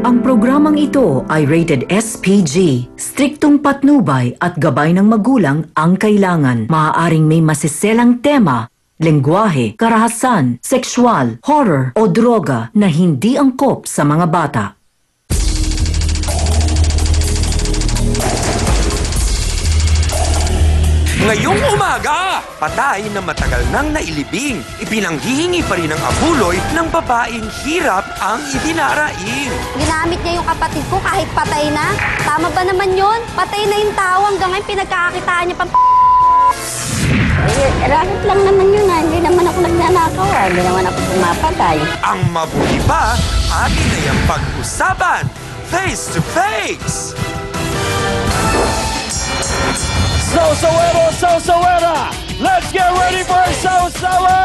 Ang programang ito ay rated SPG. Striktong patnubay at gabay ng magulang ang kailangan. Maaaring may masiselang tema, lengguwahe, karahasan, sexual, horror o droga na hindi angkop sa mga bata. Ngayong umaga, patay na matagal nang nailibing. Ipinanghihingi pa rin ang abuloy ng babaeng hirap ang idinaraing. Ginamit niya yung kapatid ko kahit patay na. Tama ba naman yun? Patay na yung tao hanggang ngayon pinagkakakitaan niya pang Racket lang naman yun ha. Hindi naman ako nagnanakaw ha. Hindi naman ako pumapatay. Ang mabuti pa, atin na yung pag-usapan, face to face. Sawera! Let's get ready for Saw-Sawa!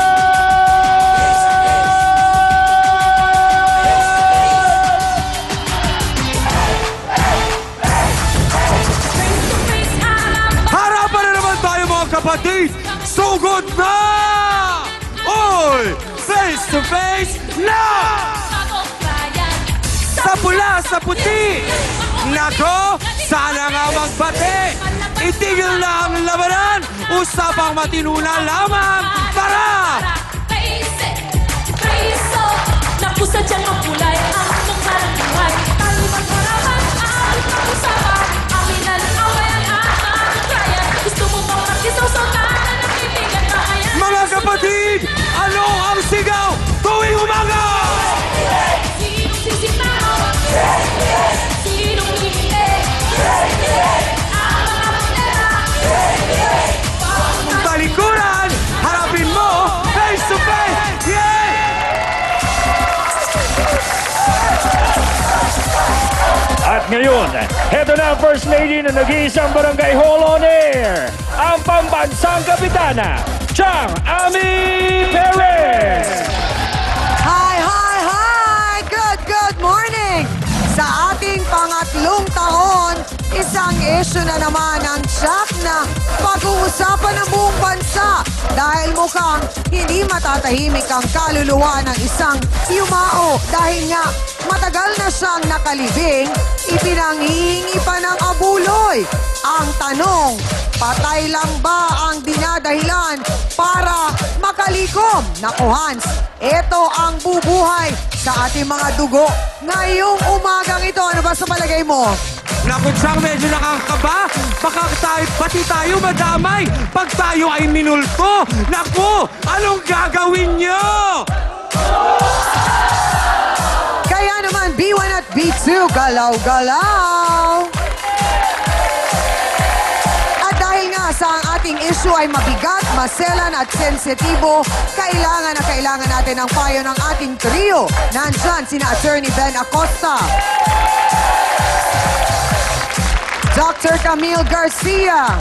Harapan na naman tayo mga kapatid! Sugod na! Oy! Face to face na! Sa pula, sa puti! Nako! Sana nga magbate! Itigil na ang labanan! Usapang matinuna lamang para! Napusa diyang mapulay ang mukha ng buhay. Tayo magharapan ang usapan. Aminan ang awayan at magkayan. Gusto mo bang makisawsawanan ng ibigan kakayan? Mga kapatid! Ano ang sigaw tuwing umaga? Sinong sisitaw? Sinong hindi? Ang mga putera? Talikuran! Harapin mo! Face to face! Yeah! At ngayon, heto na ang First Lady na nag-iisang barangay hall on air, ang pambansang kapitana, Chang Ami Perez! Hi! Good morning! Sa ating pangatlong taon, isang issue na naman ang tiyak na pag-uusapan ng buong bansa dahil mukhang hindi matatahimik ang kaluluwa ng isang yumao dahil nga matagal na siyang nakalibing, ipinanghihingi pa ng abuloy. Ang tanong, patay lang ba ang dinadahilan para makalikom? Naku Hans, ito ang bubuhay sa ating mga dugo. Ngayong umagang ito, ano ba sa palagay mo? Naku, Chang, medyo nakakaba. Baka pati tayo madamay pag tayo ay minulto. Naku, anong gagawin niyo? Kaya naman, B1 at B2, galaw-galaw! At dahil nga sa ang ating issue ay mabigat, maselan at sensitibo, kailangan natin ang payo ng ating trio. Nandyan sina Attorney Ben Acosta, Dr. Camille Garcia,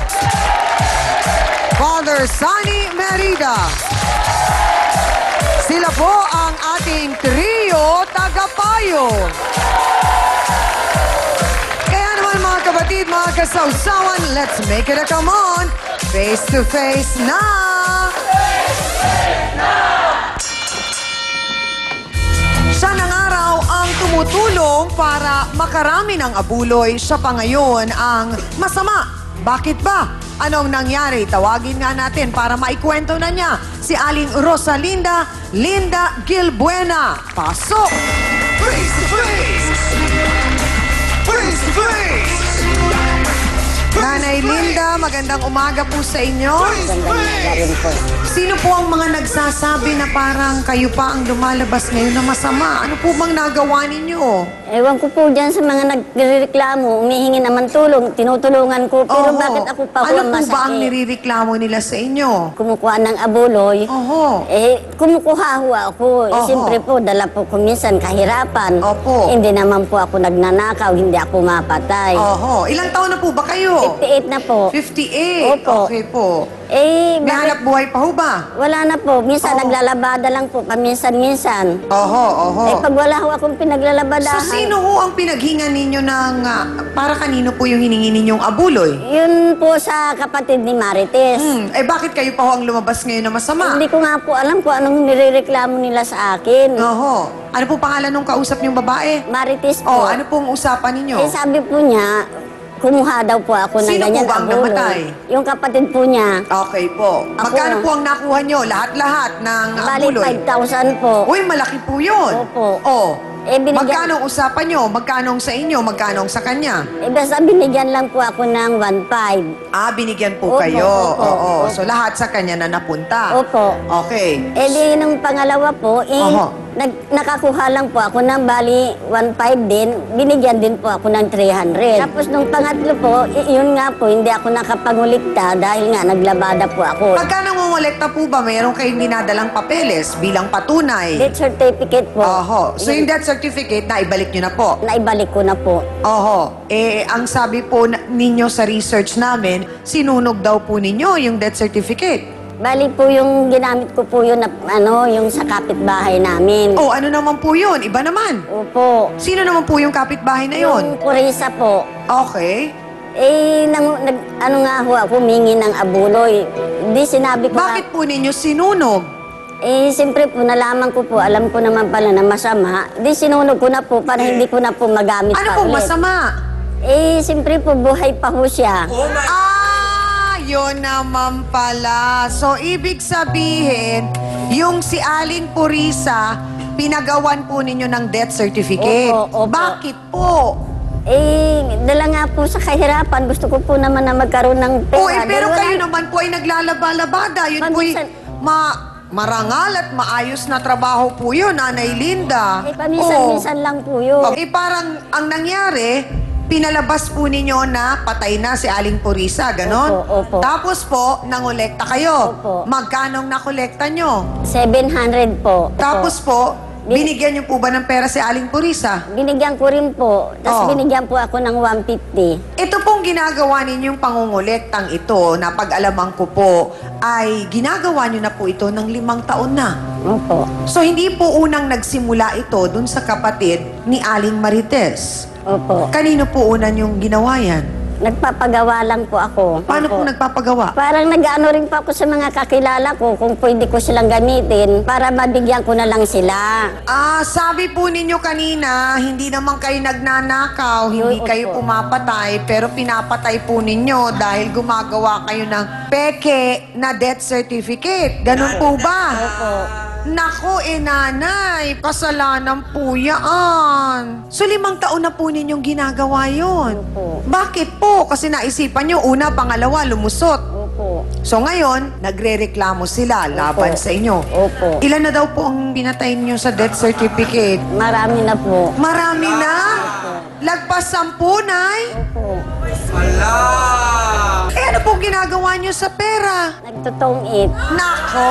Father Sunny Merida. Sila po ang ating trio tagapayo. Kaya naman mga kapatid, mga kasawsawan, let's make it a come on. Face to face na! Siya ng araw ang tumutulong para makarami ng abuloy. Siya pa ngayon ang masama. Bakit ba? Anong nangyari? Tawagin nga natin para maikwento na niya si Aling Rosalinda Linda Gilbuena. Pasok! Face to face! Face to face! Nanay Linda, magandang umaga po sa inyo. Galing po. Sino po ang mga nagsasabi na parang kayo pa ang lumalabas ngayon na masama? Ano po bang nagawa ninyo? Ewan ko po dyan sa mga nagreklamo, umihingi naman tulong, tinutulungan ko. Pero Oho. bakit ako pa Ano po ba ang masakit? nirereklamo nila sa inyo? Kumukuha ng abuloy. Oho. Kumukuha ho ako. Oho. Siyempre po, dala po ko minsan kahirapan. Opo. Hindi naman po ako nagnanakaw, hindi ako mapatay. Oho. Ilang taon na po ba kayo? 58 na po. 58. 58. Opo. Okay po. Eh, May hanap buhay pa ho ba? wala na po. Minsan Oo. naglalabada lang po, paminsan-minsan. Oho. Eh, pag wala ho akong So, pinaglalabadahan, sino ho ang pinaghinga ninyo ng, para kanino po yung hiningi ninyong abuloy? yun po sa kapatid ni Marites. Eh, bakit kayo pa ho ang lumabas ngayon na masama? Hindi ko nga po alam kung anong nirereklamo nila sa akin. Oho. Ano po pangalan ng kausap niyong babae? Marites Oh, po. ano pong usapan ninyo? Eh, sabi po niya, kumuha daw po ako ng Sino po ganyan ba ang abuloy. namatay? Yung kapatid po niya. Okay po. Magkano po ang nakuha nyo? Lahat-lahat ng Bali, abuloy? 5,000 po. Uy, malaki po yun. Opo. Oh. Eh, binigyan- Magkano ang usapan nyo? Magkano ang sa inyo? Magkano ang sa kanya? Eh, basta binigyan lang po ako ng 1,500. Ah, binigyan po Opo, kayo. opo, Oo. opo. So, lahat sa kanya na napunta. Opo. Okay. Eh, di nung pangalawa po, Oho. nakakuha lang po ako ng bali 1,500 din. Binigyan din po ako ng 300. Tapos nung pangatlo po, yun nga po, hindi ako nakapangulikta dahil nga naglabada po ako. Pagka nangongolekta po ba, mayroon kayong dinadalang papeles bilang patunay? Death certificate po. Oho. So, yung death certificate, naibalik nyo na po? Naibalik ko na po. Oho. Eh, ang sabi po ninyo sa research namin, sinunog daw po ninyo yung death certificate. Bali po yung ginamit ko po yun na, yung sa kapitbahay namin. Oh, ano naman po yun? Iba naman. Opo. Sino naman po yung kapitbahay na yun? Yung Purisa po. Okay. Eh, ano nga ho ako, humingi ng abuloy. Hindi sinabi ko Bakit po ninyo sinunog? Eh, siyempre po, nalaman ko po, alam ko naman pala na masama. Di sinunog ko na po para hindi ko na po magamit Ano pa pong ulit. masama? Eh, siyempre po, buhay pa ho siya. Yun naman pala. So, ibig sabihin, yung si Aling Purisa, pinagawan po ninyo ng death certificate. Opo, opo. Bakit po? Eh, dala nga po sa kahirapan. Gusto ko po naman na magkaroon ng pera. Oh, pero Dahil wala- kayo naman po ay naglalaba-labada. Yun po ay marangal at maayos na trabaho po yun, Nanay Linda. Eh, paminsan-minsan lang po yun. Eh, parang ang nangyari, pinalabas po ninyo na patay na si Aling Purisa, ganon? Opo, opo. Tapos po, nangolekta kayo. Opo. Magkanong nakolekta nyo? 700 po. Tapos po, binigyan nyo po ba ng pera si Aling Purisa? Binigyan ko rin po. Oh. Tapos binigyan po ako ng 150. Ito pong ginagawa ninyong pangungolektang ito, na pag-alaman ko po, ay ginagawa nyo na po ito ng 5 taon na. Opo. So, hindi po unang nagsimula ito dun sa kapatid ni Aling Marites. Opo. Kanino po unang yung ginawa yan? Nagpapagawa lang po ako. Paano po Opo. nagpapagawa? Parang nag-ano rin po ako sa mga kakilala ko kung pwede ko silang gamitin para mabigyan ko na lang sila. Sabi po ninyo kanina, hindi naman kayo nagnanakaw, hindi Opo. kayo pumapatay, pero pinapatay po ninyo dahil gumagawa kayo ng peke na death certificate. Ganun po ba? Opo. Nako, nanay, kasalanan po yan. So, 5 taon na po ninyong ginagawa yon. Opo. Bakit po? Kasi naisipan nyo, una, pangalawa, lumusot. Opo. So ngayon, nagre-reklamo sila laban Opo. sa inyo. Opo. Ilan na daw po ang pinatay niyo sa death certificate? Marami na po. Marami na? Lagpas 10, Nay? Opo. Eh ano pong ginagawa niyo sa pera? Nagtutong-it. Nako!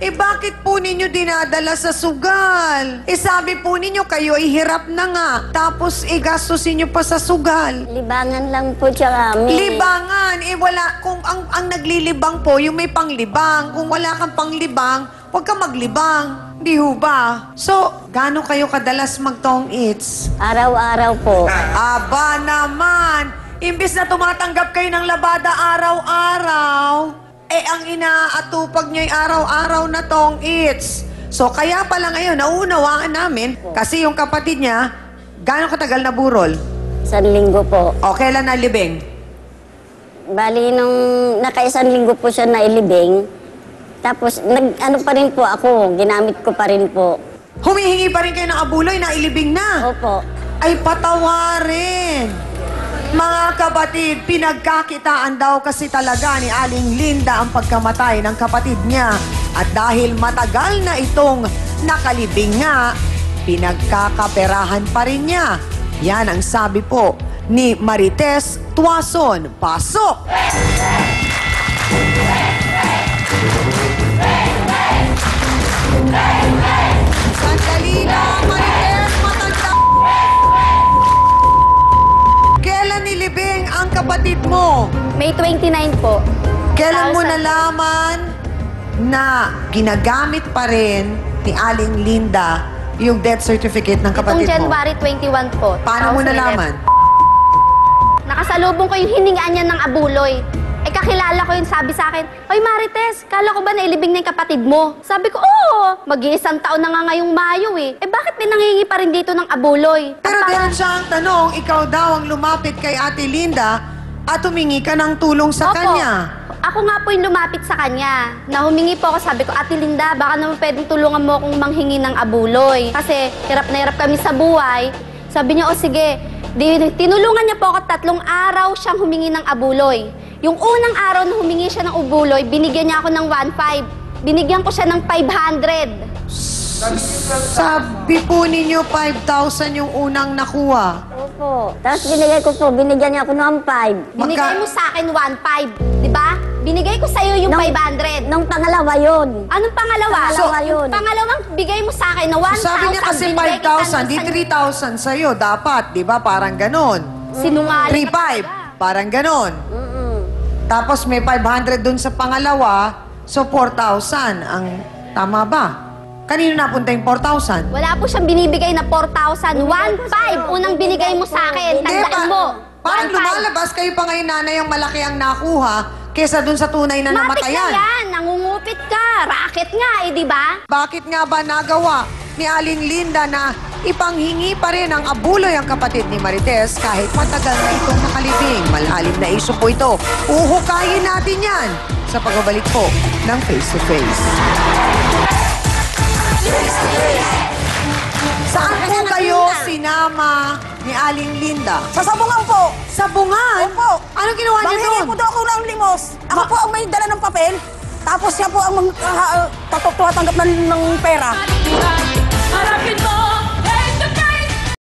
Eh bakit po ninyo dinadala sa sugal? Eh sabi po ninyo kayo ihirap na nga. Tapos igastusin niyo pa sa sugal. Libangan lang po siya kami. Libangan, eh wala, kung ang naglilibang po, yung may panglibang. Kung wala kang panglibang, huwag kang maglibang. Di ho ba? So, gaano kayo kadalas magtong eats? Araw-araw po. Aba naman, imbis na tumatanggap kayo ng labada araw-araw, eh ang inaatupag nyo yung araw-araw na tong eats. So, kaya pala ngayon, nauunawaan namin, kasi yung kapatid niya, gaano katagal na burol? 1 linggo po. O, kailan na libing? Bali, nung naka-1 linggo po siya nailibing, tapos ano pa rin po ako, ginamit ko pa rin po. Humihingi pa rin kayo ng abuloy na ilibing na. Opo. Ay patawarin. Mga kapatid, pinagkakitaan daw kasi talaga ni Aling Linda ang pagkamatay ng kapatid niya. At dahil matagal na itong nakalibing nga, pinagkakaperahan pa rin niya. Yan ang sabi po ni Marites Tuason. Pasok! Sandali lang, Marites, matanda. Kailan nilibing ang kapatid mo? May 29 po. Kailan mo 1,000. nalaman na ginagamit pa rin ni Aling Linda yung death certificate ng Itong kapatid mo? January 21 po. Paano mo 2011. nalaman? Nakasalubong ko yung hiningaan niya ng abuloy. Eh, kakilala ko yun, sabi sa akin, "Hoy Marites, kala ko ba nailibing na yung kapatid mo?" Sabi ko, "Oo, mag-iisang taon na nga ngayong Mayo eh. Eh, bakit may nangingi pa rin dito ng abuloy?" Pero At parang- diretso ang tanong, ikaw daw ang lumapit kay Ate Linda at humingi ka ng tulong sa Opo. kanya. Ako nga po yung lumapit sa kanya. Na humingi po ako, sabi ko, "Ate Linda, baka naman pwedeng tulungan mo akong manghingi ng abuloy. Kasi hirap na hirap kami sa buhay." Sabi niya, "O sige." Tinulungan niya po ako 3 araw siyang humingi ng abuloy. Yung unang araw na humingi siya ng abuloy, binigyan niya ako ng 1,500. Binigyan ko siya ng 500. Sabi po ninyo 5,000 yung unang nakuha. Opo. Tapos binigyan niya ako ng 5. Binigay mo sa akin 1,500. Di ba? Binigay ko sa'yo yung 500. Nung pangalawa yun. Anong pangalawa? Pangalawa yun. Pangalawang bigay mo sa akin na 1,000. Sabi niya kasi binigay kita 5,000, di sa- 3,000 sa'yo. Dapat, di ba? Parang ganon. Sinungaling ka 3,500, talaga. parang ganon. Tapos may 500 dun sa pangalawa, so 4,000 ang tama ba? Kanino napunta yung 4,000? Wala po siyang binibigay na 4,000. 1,500 unang binigay mo sa akin. Tandaan mo. Parang 1,500. lumalabas kayo pa ngayon, nanay, ang malaki ang nakuha kesa dun sa tunay na Matik na namatayan. yan. Nangungupit ka. Racket nga eh, di ba? Bakit nga ba nagawa ni Aling Linda na ipanghingi pa rin ang abuloy ang kapatid ni Marites kahit matagal na itong nakalibing? Malalim na iso po ito. Uhukayin natin yan sa pagbabalik po ng Face to Face. Saan po kayo sinama ni Aling Linda? Sa sabungan po. Sa bungan? Opo. Anong ginawa niyo Mangingi doon? po daw ako ng limos. Ako po ang may dala ng papel. Tapos siya po ang tumatanggap ng pera. Harapin